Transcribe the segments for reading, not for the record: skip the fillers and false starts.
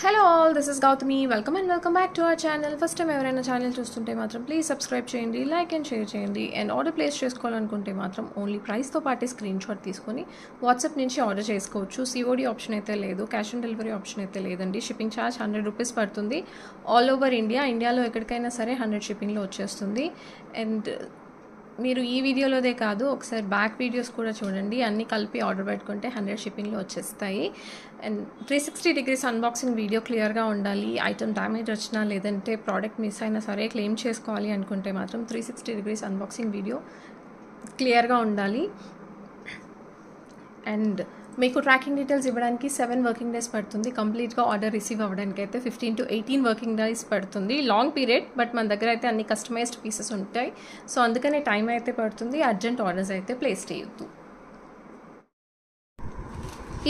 Hello all, this is Gautami. Welcome back to our channel. First time ఎవరైనా channel చూస్తుంటే మాత్రం please subscribe చేయండి, like and share చేయండి. And order place చేసుకోవాలనుకుంటే మాత్రం ఓన్లీ ప్రైస్తో పాటు స్క్రీన్ షాట్ తీసుకొని వాట్సాప్ నుంచి ఆర్డర్ చేసుకోవచ్చు. సిఓడి ఆప్షన్ అయితే లేదు, క్యాష్ ఆన్ డెలివరీ ఆప్షన్ అయితే లేదండి. షిప్పింగ్ ఛార్జ్ 100 రూపీస్ పడుతుంది. ఆల్ ఓవర్ ఇండియాలో ఎక్కడికైనా సరే 100 షిప్పింగ్లో వచ్చేస్తుంది. అండ్ మీరు ఈ వీడియోలోదే కాదు, ఒకసారి బ్యాక్ వీడియోస్ కూడా చూడండి. అన్నీ కలిపి ఆర్డర్ పెట్టుకుంటే 100 షిప్పింగ్లో వచ్చేస్తాయి. అండ్ 360 degrees అన్బాక్సింగ్ వీడియో క్లియర్గా ఉండాలి. ఐటమ్ డ్యామేజ్ వచ్చినా లేదంటే ప్రోడక్ట్ మిస్ అయినా సరే క్లెయిమ్ చేసుకోవాలి అనుకుంటే మాత్రం 360 degrees అన్బాక్సింగ్ వీడియో క్లియర్గా ఉండాలి. అండ్ మీకు ట్రాకింగ్ డీటెయిల్స్ ఇవ్వడానికి 7 వర్కింగ్ డేస్ పడుతుంది. కంప్లీట్గా ఆర్డర్ రిసీవ్ అవ్వడానికి అయితే 15 to 18 వర్కింగ్ డేస్ పడుతుంది. లాంగ్ పీరియడ్, బట్ మన దగ్గర అయితే అన్ని కస్టమైజ్డ్ పీసెస్ ఉంటాయి. సో అందుకనే టైం అయితే పడుతుంది. అర్జెంట్ ఆర్డర్స్ అయితే ప్లేస్ చేయొద్దు.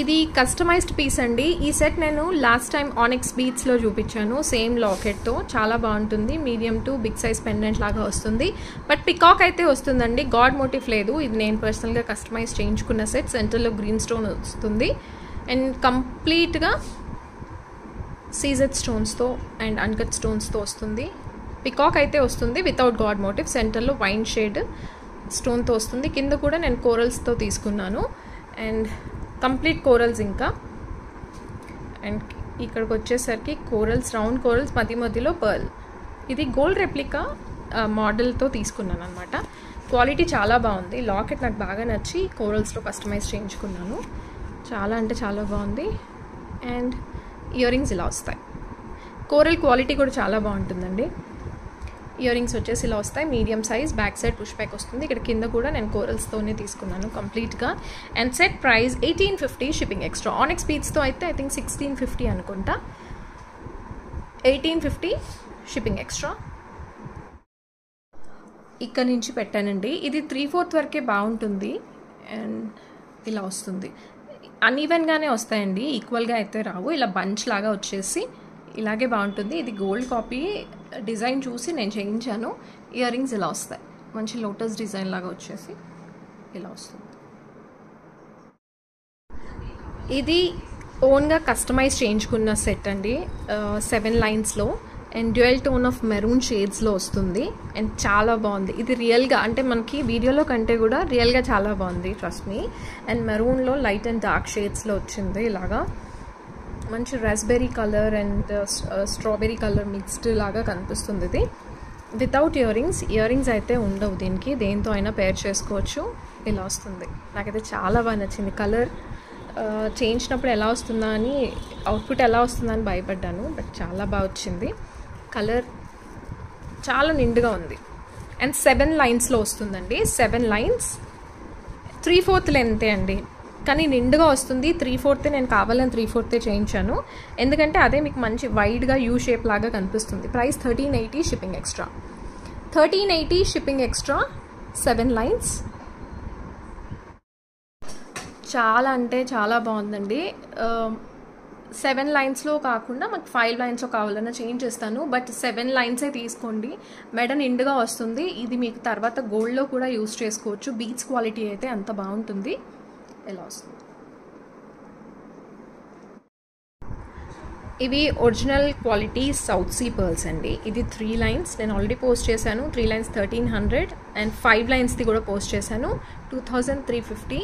ఇది కస్టమైజ్డ్ పీస్ అండి. ఈ సెట్ నేను లాస్ట్ టైం ఆనిక్స్ బీట్స్లో చూపించాను, సేమ్ లాకెట్తో. చాలా బాగుంటుంది. Medium to big size pendant లాగా వస్తుంది, బట్ పికాక్ అయితే వస్తుందండి. గాడ్ మోటివ్ లేదు. ఇది నేను పర్సనల్గా కస్టమైజ్ చేయించుకున్న సెట్. సెంటర్లో గ్రీన్ స్టోన్ వస్తుంది అండ్ కంప్లీట్గా సీజెడ్ స్టోన్స్తో అండ్ అన్కట్ స్టోన్స్తో వస్తుంది. పికాక్ అయితే వస్తుంది వితౌట్ గాడ్ మోటివ్. సెంటర్లో వైన్ షేడ్ స్టోన్తో వస్తుంది. కింద కూడా నేను కోరల్స్తో తీసుకున్నాను అండ్ కంప్లీట్ కోరల్స్. ఇంకా అండ్ ఇక్కడికి వచ్చేసరికి కోరల్స్, రౌండ్ కోరల్స్, మధ్యలో పర్ల్. ఇది గోల్డ్ రెప్లికా మోడల్తో తీసుకున్నాను అనమాట. క్వాలిటీ చాలా బాగుంది. లాకెట్ నాకు బాగా నచ్చి కోరల్స్లో కస్టమైజ్ చేయించుకున్నాను. చాలా అంటే చాలా బాగుంది. అండ్ ఇయర్ రింగ్స్ ఇలా వస్తాయి. కోరల్ క్వాలిటీ కూడా చాలా బాగుంటుందండి. ఇయర్ రింగ్స్ వచ్చేసి ఇలా వస్తాయి. Medium size, back side push back వస్తుంది. ఇక్కడ కింద కూడా నేను కోరల్స్తోనే తీసుకున్నాను కంప్లీట్గా. And set price 1850 shipping extra. Onyx బీట్స్తో అయితే ఐ థింక్ 1650 అనుకుంటా. 1850 షిప్పింగ్ ఎక్స్ట్రా. ఇక్కడ నుంచి పెట్టానండి. ఇది 3/4 వరకే బాగుంటుంది. అండ్ ఇలా వస్తుంది. అన్ఈవెన్గానే వస్తాయండి, ఈక్వల్గా అయితే రావు. ఇలా బంచ్ లాగా వచ్చేసి ఇలాగే బాగుంటుంది. ఇది గోల్డ్ కాపీ డిజైన్ చూసి నేను చేయించాను. ఇయర్ రింగ్స్ ఇలా వస్తాయి. మంచి లోటస్ డిజైన్ లాగా వచ్చేసి ఇలా వస్తుంది. ఇది ఓన్గా కస్టమైజ్ చేయించుకున్న సెట్ అండి. 7 లైన్స్లో and dual tone of maroon షేడ్స్లో వస్తుంది. అండ్ చాలా బాగుంది. ఇది రియల్గా అంటే మనకి వీడియోలో కంటే కూడా రియల్గా చాలా బాగుంది, ట్రస్ట్ మీ. అండ్ మెరూన్లో లైట్ అండ్ డార్క్ షేడ్స్లో వచ్చింది. ఇలాగా మంచి raspberry colour and strawberry colour mixed లాగా కనిపిస్తుంది. ఇది వితౌట్ ఇయర్ రింగ్స్ అయితే ఉండవు దీనికి. దేంతో అయినా పేర్ చేసుకోవచ్చు. ఇలా వస్తుంది. నాకైతే చాలా బాగా నచ్చింది. కలర్ చేయించినప్పుడు ఎలా వస్తుందా అని, అవుట్పుట్ ఎలా వస్తుందా అని భయపడ్డాను, బట్ చాలా బాగా వచ్చింది. కలర్ చాలా నిండుగా ఉంది. అండ్ 7 లైన్స్లో వస్తుందండి. 7 లైన్స్ 3/4 లెంతే అండి, కానీ నిండుగా వస్తుంది. 3/4 నేను కావాలని 3/4 చేయించాను, ఎందుకంటే అదే మీకు మంచి వైడ్గా యూ షేప్ లాగా కనిపిస్తుంది. Price 1380 shipping extra. 1380 shipping extra. 7 lines. చాలా అంటే చాలా బాగుందండి. 7 లైన్స్లో కాకుండా మాకు 5 లైన్స్లో కావాలన్నా చేంజ్ చేస్తాను, బట్ 7 లైన్సే తీసుకోండి. మెడ నిండుగా వస్తుంది. ఇది మీకు తర్వాత గోల్డ్లో కూడా యూజ్ చేసుకోవచ్చు. బీట్స్ క్వాలిటీ అయితే అంత బాగుంటుంది. ఎలా వస్తుంది. ఇవి original quality south sea pearls అండి. ఇది 3 లైన్స్ నేను ఆల్రెడీ పోస్ట్ చేశాను. 3 లైన్స్ 1300 అండ్ 5 లైన్స్ది కూడా పోస్ట్ చేశాను 2350.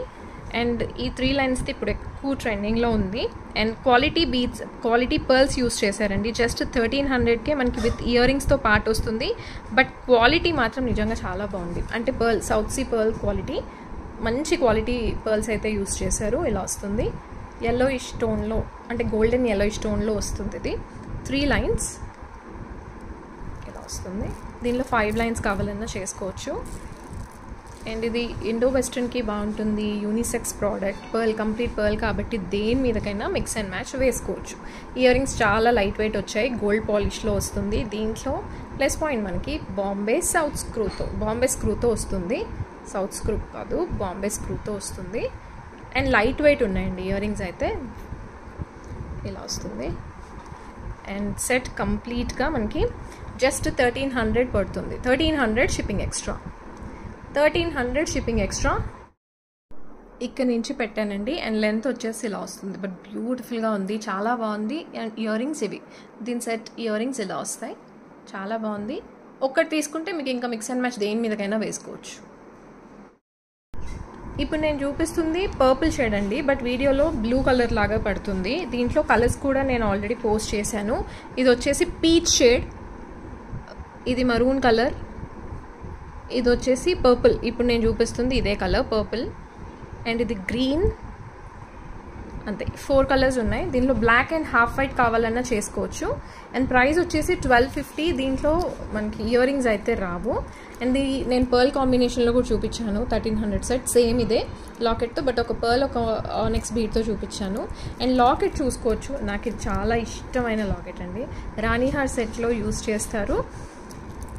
అండ్ ఈ 3 లైన్స్ది ఇప్పుడు ఎక్కువ ట్రెండింగ్లో ఉంది. అండ్ క్వాలిటీ పర్ల్స్ యూస్ చేశారండి. జస్ట్ 1300కే మనకి విత్ ఇయర్ రింగ్స్తో పాటు వస్తుంది, బట్ క్వాలిటీ మాత్రం నిజంగా చాలా బాగుంది. అంటే pearl, south sea pearl quality, మంచి క్వాలిటీ పర్ల్స్ అయితే యూస్ చేశారు. ఇలా వస్తుంది. yellowish టోన్లో, అంటే గోల్డెన్ yellowish టోన్లో వస్తుంది. ఇది 3 లైన్స్ ఇలా వస్తుంది. దీనిలో 5 లైన్స్ కావాలన్నా చేసుకోవచ్చు. అండ్ ఇది ఇండో వెస్ట్రన్కి బాగుంటుంది. Unisex product, pearl, complete pearl కాబట్టి దేని మీదకైనా మిక్స్ అండ్ మ్యాచ్ వేసుకోవచ్చు. ఇయర్ రింగ్స్ చాలా లైట్ వెయిట్ వచ్చాయి. గోల్డ్ పాలిష్లో వస్తుంది. దీంట్లో ప్లస్ పాయింట్ మనకి బాంబే స్క్రూతో వస్తుంది. సౌత్ స్క్రూ కాదు, బాంబే స్క్రూతో వస్తుంది. అండ్ లైట్ వెయిట్ ఉన్నాయండి ఇయర్ రింగ్స్ అయితే. ఇలా వస్తుంది. అండ్ సెట్ కంప్లీట్గా మనకి జస్ట్ 1300 పడుతుంది. 1300 షిప్పింగ్ ఎక్స్ట్రా. 1300 shipping extra. ఇక్కడ నుంచి పెట్టానండి అండ్ లెంత్ వచ్చేసి ఇలా వస్తుంది. బట్ బ్యూటిఫుల్గా ఉంది, చాలా బాగుంది. అండ్ ఇయర్ రింగ్స్ ఇవి, దీని సెట్ ఇయర్ రింగ్స్ ఇలా వస్తాయి, చాలా బాగుంది. ఒక్కటి తీసుకుంటే మీకు ఇంకా మిక్స్ అండ్ మ్యాచ్ దేని మీదకైనా వేసుకోవచ్చు. ఇప్పుడు నేను చూపిస్తుంది పర్పుల్ షేడ్ అండి, బట్ వీడియోలో బ్లూ కలర్ లాగా పడుతుంది. దీంట్లో కలర్స్ కూడా నేను ఆల్రెడీ పోస్ట్ చేశాను. ఇది వచ్చేసి పీచ్ షేడ్, ఇది మరూన్ కలర్, ఇది వచ్చేసి పర్పుల్. ఇప్పుడు నేను చూపిస్తుంది ఇదే కలర్ పర్పుల్, అండ్ ఇది గ్రీన్. అంతే, 4 కలర్స్ ఉన్నాయి. దీనిలో బ్లాక్ అండ్ హాఫ్ వైట్ కావాలన్నా చేసుకోవచ్చు. అండ్ ప్రైస్ వచ్చేసి 1250. దీంట్లో మనకి ఇయర్ రింగ్స్ అయితే రావు. అండ్ నేను పర్ల్ కాంబినేషన్లో కూడా చూపించాను 1300 సెట్, సేమ్ ఇదే లాకెట్తో, బట్ ఒక పర్ల్ ఒక ఆనెక్స్ బీడ్తో చూపించాను. అండ్ లాకెట్ చూసుకోవచ్చు, నాకు ఇది చాలా ఇష్టమైన లాకెట్ అండి. రాణిహార్ సెట్లో యూజ్ చేస్తారు.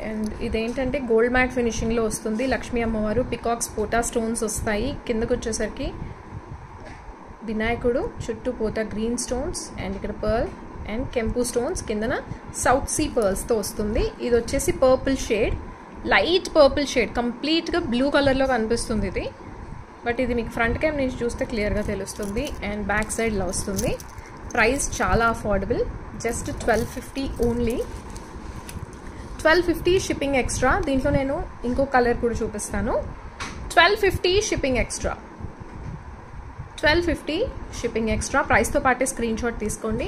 అండ్ ఇదేంటంటే గోల్డ్ మ్యాట్ ఫినిషింగ్లో వస్తుంది. లక్ష్మీ అమ్మవారు, పికాక్స్ పోటా స్టోన్స్ వస్తాయి. కిందకు వచ్చేసరికి వినాయకుడు, చుట్టూ పోతా గ్రీన్ స్టోన్స్, అండ్ ఇక్కడ పర్ల్ అండ్ కెంపు స్టోన్స్, కిందన సౌత్ సీ పర్ల్స్తో వస్తుంది. ఇది వచ్చేసి purple shade, light purple shade, కంప్లీట్గా బ్లూ కలర్లో కనిపిస్తుంది ఇది. బట్ ఇది మీకు ఫ్రంట్ క్యామ్ నుంచి చూస్తే క్లియర్గా తెలుస్తుంది. అండ్ బ్యాక్ సైడ్ ఇలా వస్తుంది. ప్రైస్ చాలా affordable, just 1250 only. 1250 shipping extra. దీంట్లో నేను ఇంకో కలర్ కూడా చూపిస్తాను. 1250 షిప్పింగ్ ఎక్స్ట్రా, 1250 షిప్పింగ్ ఎక్స్ట్రా. ప్రైస్తో పాటే స్క్రీన్ షాట్ తీసుకోండి.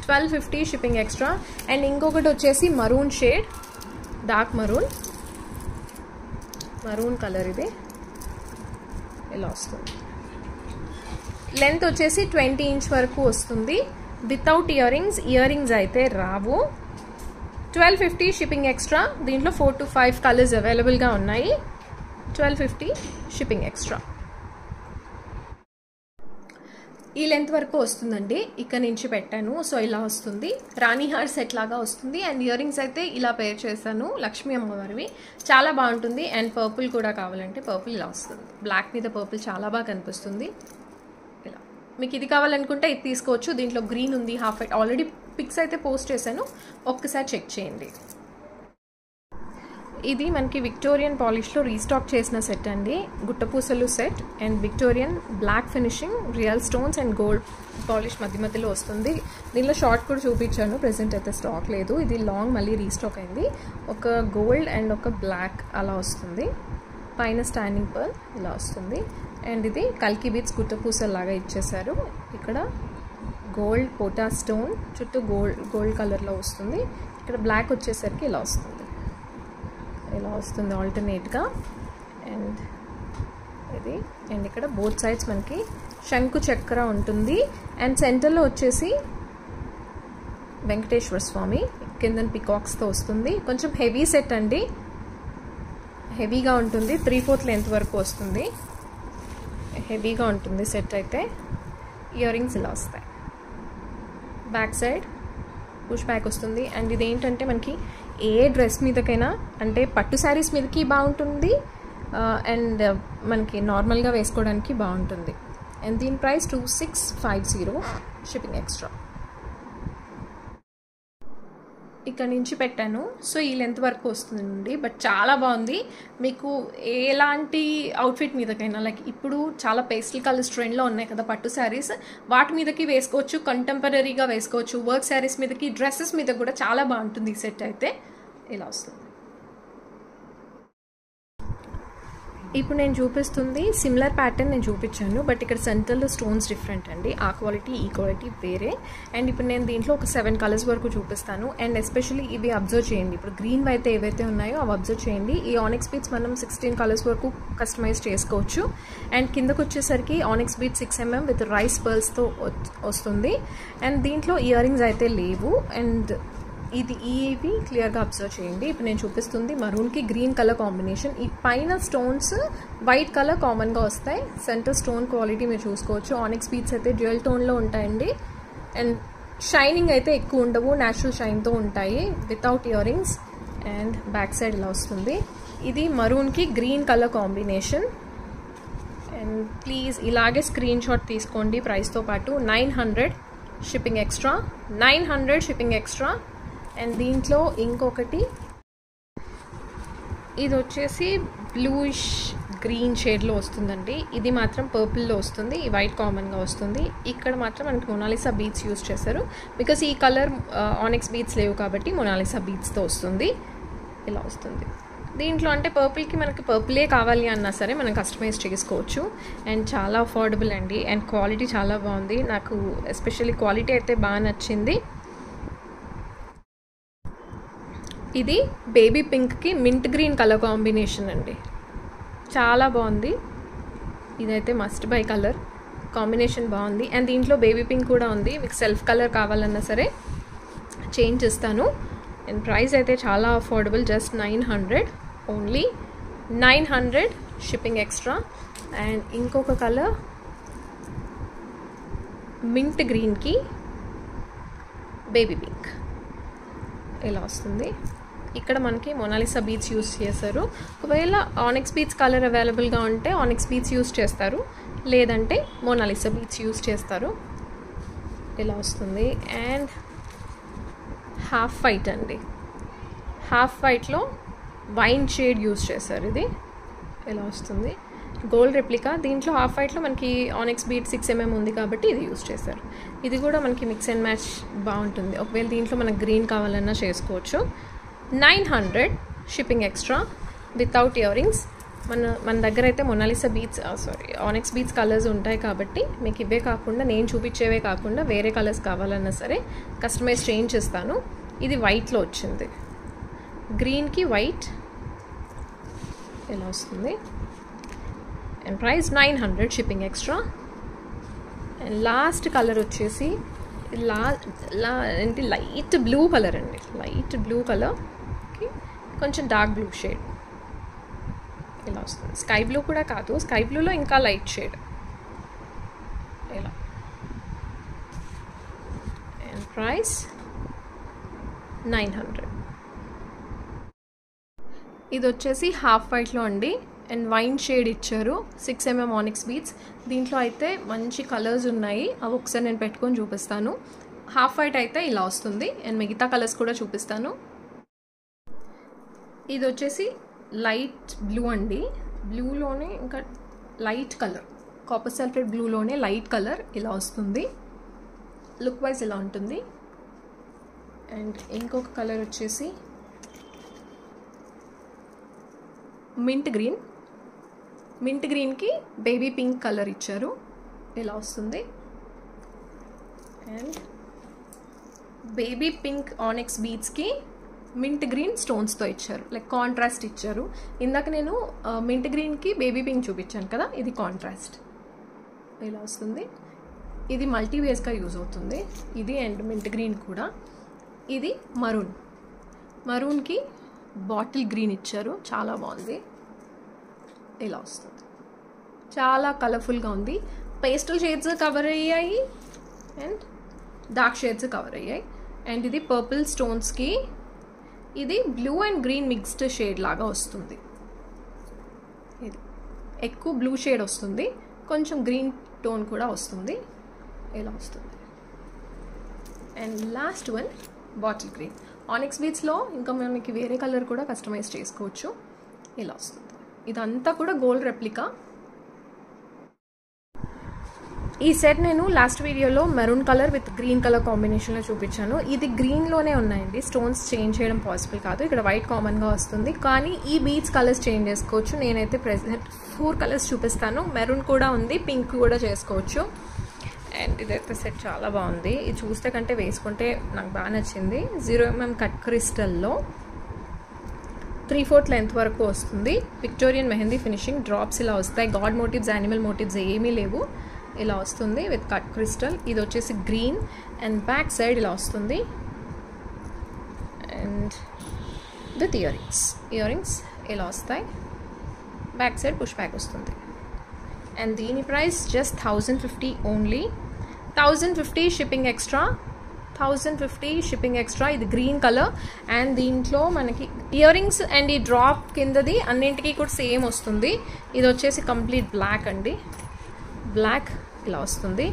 1250 షిప్పింగ్ ఎక్స్ట్రా. అండ్ ఇంకొకటి వచ్చేసి maroon shade, dark maroon colour, ఇది ఇలా వస్తుంది. లెంత్ వచ్చేసి 20 ఇంచ్ వరకు వస్తుంది. వితౌట్ ఇయర్ రింగ్స్ అయితే రావు. 1250 షిప్పింగ్ ఎక్స్ట్రా. దీంట్లో 4 to 5 కలర్స్ అవైలబుల్గా ఉన్నాయి. 1250 షిప్పింగ్ ఎక్స్ట్రా. ఈ లెంత్ వరకు వస్తుందండి, ఇక్కడ నుంచి పెట్టాను. సో ఇలా వస్తుంది, రాణిహార్ సెట్ లాగా వస్తుంది. అండ్ ఇయర్ రింగ్స్ అయితే ఇలా పేర్ చేశాను, లక్ష్మీ అమ్మవారివి, చాలా బాగుంటుంది. అండ్ పర్పుల్ కూడా కావాలంటే పర్పుల్ ఇలా వస్తుంది, బ్లాక్ మీద పర్పుల్ చాలా బాగా కనిపిస్తుంది. ఇలా మీకు ఇది కావాలనుకుంటే ఇది తీసుకోవచ్చు. దీంట్లో గ్రీన్ ఉంది, హాఫ్ వైట్, ఆల్రెడీ పిక్స్ అయితే పోస్ట్ చేశాను, ఒక్కసారి చెక్ చేయండి. ఇది మనకి విక్టోరియన్ పాలిష్లో రీస్టాక్ చేసిన సెట్ అండి, గుట్టపూసలు set. And Victorian black finishing, real stones and gold polish మధ్యలో వస్తుంది. దీనిలో షార్ట్ కూడా చూపించాను, ప్రెసెంట్ అయితే స్టాక్ లేదు. ఇది లాంగ్ మళ్ళీ రీస్టాక్ అయింది. ఒక గోల్డ్ అండ్ ఒక బ్లాక్ అలా వస్తుంది. పైన స్టాండింగ్ పర్ల్ ఇలా వస్తుంది. అండ్ ఇది కల్కి బీట్స్ గుట్టపూసలు లాగా ఇచ్చేసారు. ఇక్కడ గోల్డ్ పోటా స్టోన్, చుట్టూ గోల్డ్ కలర్లో వస్తుంది. ఇక్కడ బ్లాక్ వచ్చేసరికి ఇలా వస్తుంది ఆల్టర్నేట్గా. అండ్ ఇది, అండ్ ఇక్కడ బోత్ సైడ్స్ మనకి శంకు చక్ర ఉంటుంది. అండ్ సెంటర్లో వచ్చేసి వెంకటేశ్వర స్వామి, కింద పికాక్స్తో వస్తుంది. కొంచెం హెవీ సెట్ అండి, హెవీగా ఉంటుంది. 3/4 లెంత్ వరకు వస్తుంది, హెవీగా ఉంటుంది సెట్ అయితే. ఇయర్ రింగ్స్ ఇలా వస్తాయి, బ్యాక్ సైడ్ పుష్ బ్యాక్ వస్తుంది. అండ్ ఇదేంటంటే మనకి ఏ డ్రెస్ మీదకైనా, అంటే పట్టు శారీస్ మీదకి బాగుంటుంది, అండ్ మనకి నార్మల్గా వేసుకోవడానికి బాగుంటుంది. అండ్ దీని ప్రైస్ 2650 షిప్పింగ్ ఎక్స్ట్రా. ఇక్కడ నుంచి పెట్టాను, సో ఈ లెంత్ వరకు వస్తుందండి. బట్ చాలా బాగుంది, మీకు ఎలాంటి అవుట్ఫిట్ మీదకైనా, లైక్ ఇప్పుడు చాలా పేస్టల్ కలర్స్ ట్రెండ్లో ఉన్నాయి కదా పట్టు శారీస్, వాటి మీదకి వేసుకోవచ్చు, కంటెంపరీగా వేసుకోవచ్చు, వర్క్ శారీస్ మీదకి, డ్రెస్సెస్ మీద కూడా చాలా బాగుంటుంది ఈ సెట్ అయితే. ఇలా వస్తుంది. ఇప్పుడు నేను చూపిస్తుంది సిమిలర్ ప్యాటర్న్ నేను చూపించాను, బట్ ఇక్కడ సెంటర్లో స్టోన్స్ డిఫరెంట్ అండి. ఆ క్వాలిటీ ఈ క్వాలిటీ వేరే. అండ్ ఇప్పుడు నేను దీంట్లో ఒక 7 కలర్స్ వరకు చూపిస్తాను. అండ్ ఎస్పెషల్లీ ఇవి అబ్జర్వ్ చేయండి, ఇప్పుడు గ్రీన్ అయితే ఏవైతే ఉన్నాయో అవి అబ్జర్వ్ చేయండి. ఈ ఆనిక్స్ బీట్స్ మనం 16 కలర్స్ వరకు కస్టమైజ్ చేసుకోవచ్చు. అండ్ కిందకు వచ్చేసరికి onyx beads 6 mm with rice పర్ల్స్తో వస్తుంది. అండ్ దీంట్లో ఇయర్ రింగ్స్ అయితే లేవు. అండ్ ఇవి క్లియర్గా అబ్జర్వ్ చేయండి. ఇప్పుడు నేను చూపిస్తుంది మరూన్కి గ్రీన్ కలర్ కాంబినేషన్. ఈ పైన స్టోన్స్ వైట్ కలర్ కామన్గా వస్తాయి. సెంటర్ స్టోన్ క్వాలిటీ మీరు చూసుకోవచ్చు. ఆనిక్స్ బీట్స్ అయితే డ్యూయల్ టోన్లో ఉంటాయండి. అండ్ షైనింగ్ అయితే ఎక్కువ ఉండవు, న్యాచురల్ షైన్తో ఉంటాయి, without earrings. And back side ఇలా వస్తుంది. ఇది మరూన్కి green colour combination. And please ఇలాగే స్క్రీన్ షాట్ తీసుకోండి ప్రైస్తో పాటు. 900 shipping extra, 900 shipping extra. And దీంట్లో ఇంకొకటి, ఇది వచ్చేసి బ్లూయిష్ గ్రీన్ షేడ్లో వస్తుందండి. ఇది మాత్రం పర్పుల్లో వస్తుంది, ఈ వైట్ కామన్గా వస్తుంది. ఇక్కడ మాత్రం మనకి మొనాలిసా బీడ్స్ యూస్ చేశారు, బికాస్ ఈ కలర్ ఆనిక్స్ బీడ్స్ లేవు కాబట్టి మొనాలిసా బీడ్స్తో వస్తుంది. ఇలా వస్తుంది. దీంట్లో అంటే పర్పుల్కి మనకి పర్పులే కావాలి అన్నా సరే మనం కస్టమైజ్ చేసుకోవచ్చు. అండ్ చాలా అఫోర్డబుల్ అండి, అండ్ క్వాలిటీ చాలా బాగుంది. నాకు ఎస్పెషల్లీ క్వాలిటీ అయితే బాగా నచ్చింది. ఇది బేబీ పింక్కి మింట్ గ్రీన్ కలర్ కాంబినేషన్ అండి, చాలా బాగుంది. ఇదైతే మస్ట్ బై కలర్ కాంబినేషన్ బాగుంది. అండ్ దీంట్లో బేబీ పింక్ కూడా ఉంది, మీకు సెల్ఫ్ కలర్ కావాలన్నా సరే చేంజ్ చేస్తాను. అండ్ ప్రైస్ అయితే చాలా affordable, just 900, only 900 shipping extra. And ఇంకొక కలర్ మింట్ గ్రీన్కి బేబీ పింక్ ఇలా వస్తుంది. ఇక్కడ మనకి మొనాలిసా బీడ్స్ యూస్ చేశారు. ఒకవేళ ఆనిక్స్ బీడ్స్ కలర్ అవైలబుల్గా ఉంటే ఆనిక్స్ బీడ్స్ యూస్ చేస్తారు, లేదంటే మొనాలిసా బీడ్స్ యూస్ చేస్తారు. ఇలా వస్తుంది. అండ్ హాఫ్ వైట్ అండి, హాఫ్ వైట్లో వైన్ షేడ్ యూస్ చేశారు. ఇది ఇలా వస్తుంది, గోల్డ్ రెప్లికా. దీంట్లో హాఫ్ వైట్లో మనకి ఆనిక్స్ బీడ్ 6mm ఉంది కాబట్టి ఇది యూస్ చేశారు. ఇది కూడా మనకి మిక్స్ అండ్ మ్యాచ్ బాగుంటుంది. ఒకవేళ దీంట్లో మనకు గ్రీన్ కావాలన్నా చేసుకోవచ్చు. 900 shipping extra without ear rings. మన దగ్గర అయితే Mona Lisa beads onyx beads colours ఉంటాయి కాబట్టి మీకు ఇవే కాకుండా, నేను చూపించేవే కాకుండా వేరే కలర్స్ కావాలన్నా సరే కస్టమైజ్ చేంజ్ చేస్తాను. ఇది వైట్లో వచ్చింది, గ్రీన్కి వైట్ ఇలా వస్తుంది. And price 900 shipping extra. And last colour వచ్చేసి ఏంటి లైట్ బ్లూ కలర్ అండి, లైట్ బ్లూ కలర్కి కొంచెం డార్క్ బ్లూ షేడ్ ఇలా వస్తుంది. స్కై బ్లూ కూడా కాదు, స్కై బ్లూలో ఇంకా లైట్ షేడ్ ఇలా. And price 900. ఇది వచ్చేసి హాఫ్ వైట్లో అండి, అండ్ వైన్ షేడ్ ఇచ్చారు. 6mm onyx beads. దీంట్లో అయితే మంచి కలర్స్ ఉన్నాయి, అవి ఒకసారి నేను పెట్టుకొని చూపిస్తాను. హాఫ్ వైట్ అయితే ఇలా వస్తుంది, అండ్ మిగతా కలర్స్ కూడా చూపిస్తాను. ఇది వచ్చేసి లైట్ బ్లూ అండి, బ్లూలోనే ఇంకా లైట్ కలర్, కాపర్ సల్ఫేట్ బ్లూలోనే లైట్ కలర్ ఇలా వస్తుంది. లుక్ వైజ్ ఇలా ఉంటుంది. అండ్ ఇంకొక కలర్ వచ్చేసి మింట్ గ్రీన్, మింట్ గ్రీన్కి బేబీ పింక్ కలర్ ఇచ్చారు ఇలా వస్తుంది. అండ్ బేబీ పింక్ ఆనిక్స్ బీడ్స్కి మింట్ గ్రీన్ స్టోన్స్తో ఇచ్చారు, లైక్ కాంట్రాస్ట్ ఇచ్చారు. ఇందాక నేను మింట్ గ్రీన్కి బేబీ పింక్ చూపించాను కదా, ఇది కాంట్రాస్ట్ ఇలా వస్తుంది. ఇది మల్టీవేస్గా యూజ్ అవుతుంది ఇది. అండ్ మింట్ గ్రీన్ కూడా. ఇది మరూన్, మరూన్కి బాటిల్ గ్రీన్ ఇచ్చారు, చాలా బాగుంది ఇలా వస్తుంది. చాలా కలర్ఫుల్గా ఉంది. పేస్టల్ షేడ్స్ కవర్ అయ్యాయి అండ్ డార్క్ షేడ్స్ కవర్ అయ్యాయి. అండ్ ఇది పర్పుల్ స్టోన్స్కి ఇది blue and green mixed shade లాగా వస్తుంది. ఇది ఎక్కువ బ్లూ షేడ్ వస్తుంది, కొంచెం గ్రీన్ టోన్ కూడా వస్తుంది ఇలా వస్తుంది. And last one bottle green. Onyx బీడ్స్లో ఇంకా మనకి వేరే కలర్ కూడా కస్టమైజ్ చేసుకోవచ్చు ఇలా వస్తుంది. ఇదంతా కూడా గోల్డ్ రెప్లికా. ఈ సెట్ నేను లాస్ట్ వీడియోలో maroon colour with green colour కాంబినేషన్లో చూపించాను. ఇది గ్రీన్లోనే ఉన్నాయండి, స్టోన్స్ చేంజ్ చేయడం పాసిబుల్ కాదు. ఇక్కడ వైట్ కామన్గా వస్తుంది, కానీ ఈ బీడ్స్ కలర్స్ చేంజ్ చేసుకోవచ్చు. నేనైతే ప్రెసెంట్ 4 కలర్స్ చూపిస్తాను. మెరూన్ కూడా ఉంది, పింక్ కూడా చేసుకోవచ్చు. అండ్ ఇదైతే సెట్ చాలా బాగుంది. ఇది చూస్తే కంటే వేసుకుంటే నాకు బాగా నచ్చింది. 0mm కట్ క్రిస్టల్లో 3/4 లెంత్ వరకు వస్తుంది. విక్టోరియన్ మెహందీ ఫినిషింగ్, డ్రాప్స్ ఇలా వస్తాయి. గాడ్ మోటివ్స్, యానిమల్ మోటివ్స్ ఏమీ లేవు ఇలా వస్తుంది విత్ కట్ క్రిస్టల్. ఇది వచ్చేసి గ్రీన్ అండ్ బ్యాక్ సైడ్ ఇలా వస్తుంది. అండ్ విత్ ఇయర్ రింగ్స్ ఇలా వస్తాయి. బ్యాక్ సైడ్ పుష్ బ్యాక్ వస్తుంది. అండ్ దీని price just 1050 only. 1050 shipping extra. 1050 shipping extra. ఇది గ్రీన్ కలర్ అండ్ దీంట్లో మనకి ఇయర్ రింగ్స్ అండ్ ఈ డ్రాప్ కిందది అన్నింటికి కూడా సేమ్ వస్తుంది. ఇది వచ్చేసి కంప్లీట్ బ్లాక్ అండి, బ్లాక్ ఇలా వస్తుంది.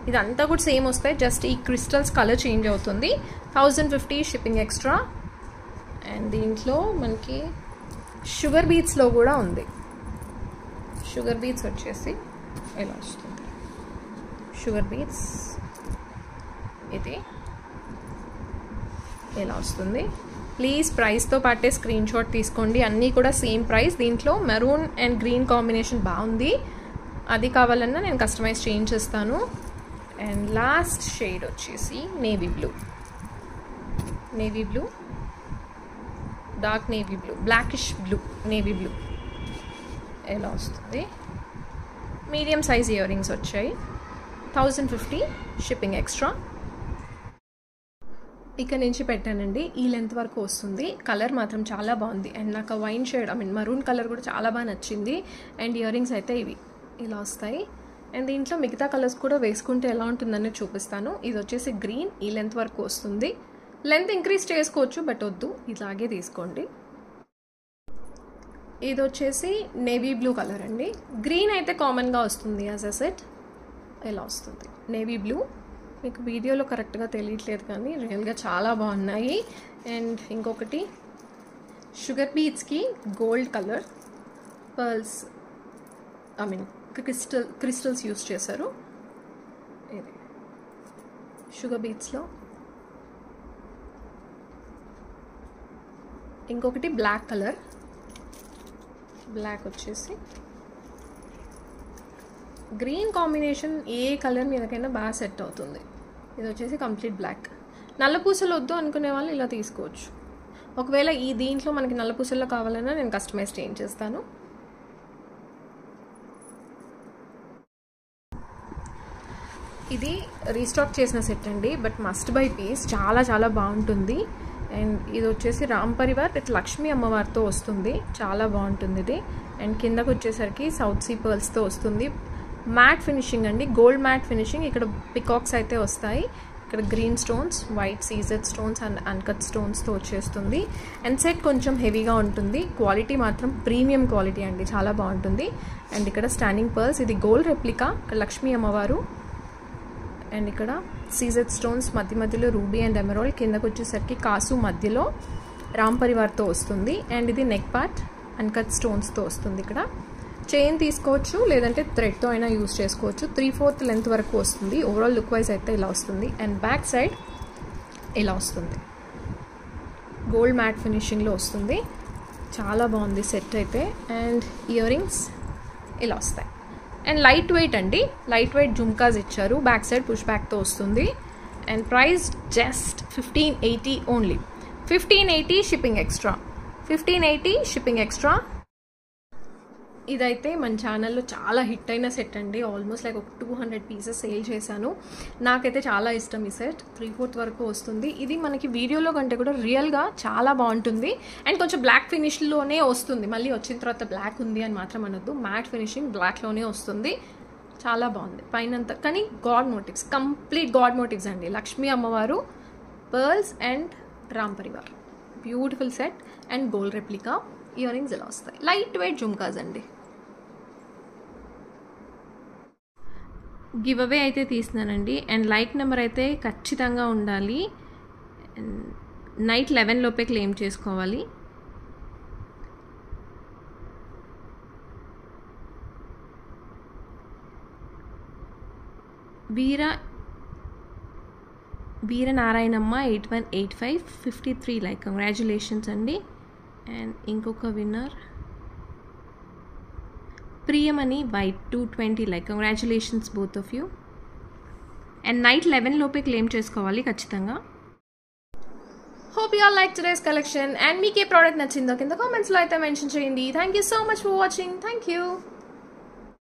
ఇదంతా కూడా సేమ్ వస్తాయి, జస్ట్ ఈ క్రిస్టల్స్ కలర్ చేంజ్ అవుతుంది. 1050 షిప్పింగ్ ఎక్స్ట్రా. అండ్ దీంట్లో మనకి షుగర్ బీట్స్లో కూడా ఉంది. షుగర్ బీట్స్ వచ్చేసి ఇలా వస్తుంది. షుగర్ బీట్స్ ఇది ఇలా వస్తుంది. ప్లీజ్ ప్రైస్తో పాటే స్క్రీన్ షాట్ తీసుకోండి. అన్నీ కూడా సేమ్ ప్రైస్. దీంట్లో మెరూన్ అండ్ గ్రీన్ కాంబినేషన్ బాగుంది, అది కావాలన్నా నేను కస్టమైజ్ చేయించేస్తాను. అండ్ లాస్ట్ షేడ్ వచ్చేసి navy blue, dark navy blue, blackish blue, navy blue ఎలా వస్తుంది. మీడియం సైజ్ ఇయర్ రింగ్స్ వచ్చాయి. 1050 షిప్పింగ్ ఎక్స్ట్రా. ఇక్కడ నుంచి పెట్టానండి, ఈ లెంత్ వరకు వస్తుంది. కలర్ మాత్రం చాలా బాగుంది అండ్ నాకు వైన్ షేడ్ మరూన్ కలర్ కూడా చాలా బాగా నచ్చింది. అండ్ ఇయర్ రింగ్స్ అయితే ఇవి ఇలా వస్తాయి. అండ్ దీంట్లో మిగతా కలర్స్ కూడా వేసుకుంటే ఎలా ఉంటుందని చూపిస్తాను. ఇది వచ్చేసి గ్రీన్, ఈ లెంత్ వరకు వస్తుంది. లెంత్ ఇంక్రీజ్ చేసుకోవచ్చు బట్ వద్దు, ఇలాగే తీసుకోండి. ఇది వచ్చేసి నేవీ బ్లూ కలర్ అండి. గ్రీన్ అయితే కామన్గా వస్తుంది యాజ్ ఎ సెట్. ఇలా వస్తుంది నేవీ బ్లూ. మీకు వీడియోలో కరెక్ట్గా తెలియట్లేదు కానీ రియల్గా చాలా బాగున్నాయి. అండ్ ఇంకొకటి షుగర్ బీట్స్కి gold colour pearls crystals use చేశారు. ఇది షుగర్ బీట్స్లో. ఇంకొకటి బ్లాక్ కలర్, బ్లాక్ వచ్చేసి గ్రీన్ కాంబినేషన్ ఏ కలర్ మీదకైనా బాగా సెట్ అవుతుంది. ఇది వచ్చేసి కంప్లీట్ బ్లాక్. నల్లపూసలు వద్దు అనుకునే వాళ్ళు ఇలా తీసుకోవచ్చు. ఒకవేళ ఈ దీంట్లో మనకి నల్లపూసల్లో కావాలన్నా నేను కస్టమైజ్ చేయించేస్తాను. ఇది రీస్టాక్ చేసిన సెట్ అండి, బట్ మస్ట్ బై పీస్. చాలా చాలా బాగుంటుంది. అండ్ ఇది వచ్చేసి రామ్ పరివార్ విత్ లక్ష్మీ అమ్మవారితో వస్తుంది. చాలా బాగుంటుంది ఇది. అండ్ కిందకు వచ్చేసరికి సౌత్ సీ పర్ల్స్తో వస్తుంది. మ్యాట్ ఫినిషింగ్ అండి, గోల్డ్ మ్యాట్ ఫినిషింగ్. ఇక్కడ పికాక్స్ అయితే వస్తాయి. ఇక్కడ green stones, white CZ stones and uncut స్టోన్స్తో వచ్చేస్తుంది. అండ్ సెట్ కొంచెం హెవీగా ఉంటుంది. క్వాలిటీ మాత్రం ప్రీమియం క్వాలిటీ అండి, చాలా బాగుంటుంది. అండ్ ఇక్కడ స్టాండింగ్ పర్ల్స్, ఇది గోల్డ్ రెప్లికా. ఇక్కడ లక్ష్మీ అమ్మవారు. అండ్ ఇక్కడ సీజెడ్ స్టోన్స్, మధ్యలో రూబీ అండ్ ఎమరాల్డ్. కిందకు వచ్చేసరికి కాసు మధ్యలో రామ్ పరివార్తో వస్తుంది. అండ్ ఇది నెక్ పార్ట్ అన్కట్ స్టోన్స్తో వస్తుంది. ఇక్కడ చైన్ తీసుకోవచ్చు, లేదంటే థ్రెడ్తో అయినా యూజ్ చేసుకోవచ్చు. 3/4 లెంత్ వరకు వస్తుంది. ఓవరాల్ లుక్ వైజ్ అయితే ఇలా వస్తుంది. అండ్ బ్యాక్ సైడ్ ఇలా వస్తుంది, గోల్డ్ మ్యాట్ ఫినిషింగ్లో వస్తుంది. చాలా బాగుంది సెట్ అయితే. అండ్ ఇయర్ రింగ్స్ ఇలా వస్తాయి. అండ్ లైట్ వెయిట్ అండి, లైట్ వెయిట్ జుమ్కాస్ ఇచ్చారు. బ్యాక్ సైడ్ పుష్ బ్యాక్తో వస్తుంది. And price just 1580 only. 1580 shipping extra. 1580 shipping extra. ఇదైతే మన ఛానల్లో చాలా హిట్ అయిన సెట్ అండి. ఆల్మోస్ట్ లైక్ ఒక 200 పీసెస్ సేల్ చేశాను. నాకైతే చాలా ఇష్టం ఈ సెట్. 3/4 వరకు వస్తుంది. ఇది మనకి వీడియోలో కంటే కూడా రియల్గా చాలా బాగుంటుంది. అండ్ కొంచెం బ్లాక్ ఫినిష్లోనే వస్తుంది. మళ్ళీ వచ్చిన తర్వాత బ్లాక్ ఉంది అని మాత్రం అనొద్దు, మ్యాట్ ఫినిషింగ్ బ్లాక్లోనే వస్తుంది. చాలా బాగుంది పైనంతా. కానీ god motives, complete god motives అండి. లక్ష్మీ అమ్మవారు, pearls and Ram Parivar. Beautiful set. And gold replica. Ear rings ఇలా వస్తాయి. లైట్ వెయిట్ జుమ్కాస్ అండి. గివ్ అవే అయితే తీస్తున్నానండి. అండ్ లైక్ నెంబర్ అయితే ఖచ్చితంగా ఉండాలి. నైట్ 11 లోపే క్లెయిమ్ చేసుకోవాలి. వీరనారాయణమ్మ 8185 53 లైక్. కంగ్రాచులేషన్స్ అండి. అండ్ ఇంకొక winner Priyamani white 220 like. Congratulations both of you. And night 11 లోపే క్లెయిమ్ చేసుకోవాలి ఖచ్చితంగా. Hope you all like today's collection. And మీకు ఏ ప్రోడక్ట్ నచ్చిందో కింద కామెంట్స్లో అయితే మెన్షన్ చేయండి. Thank you so much for watching. Thank you.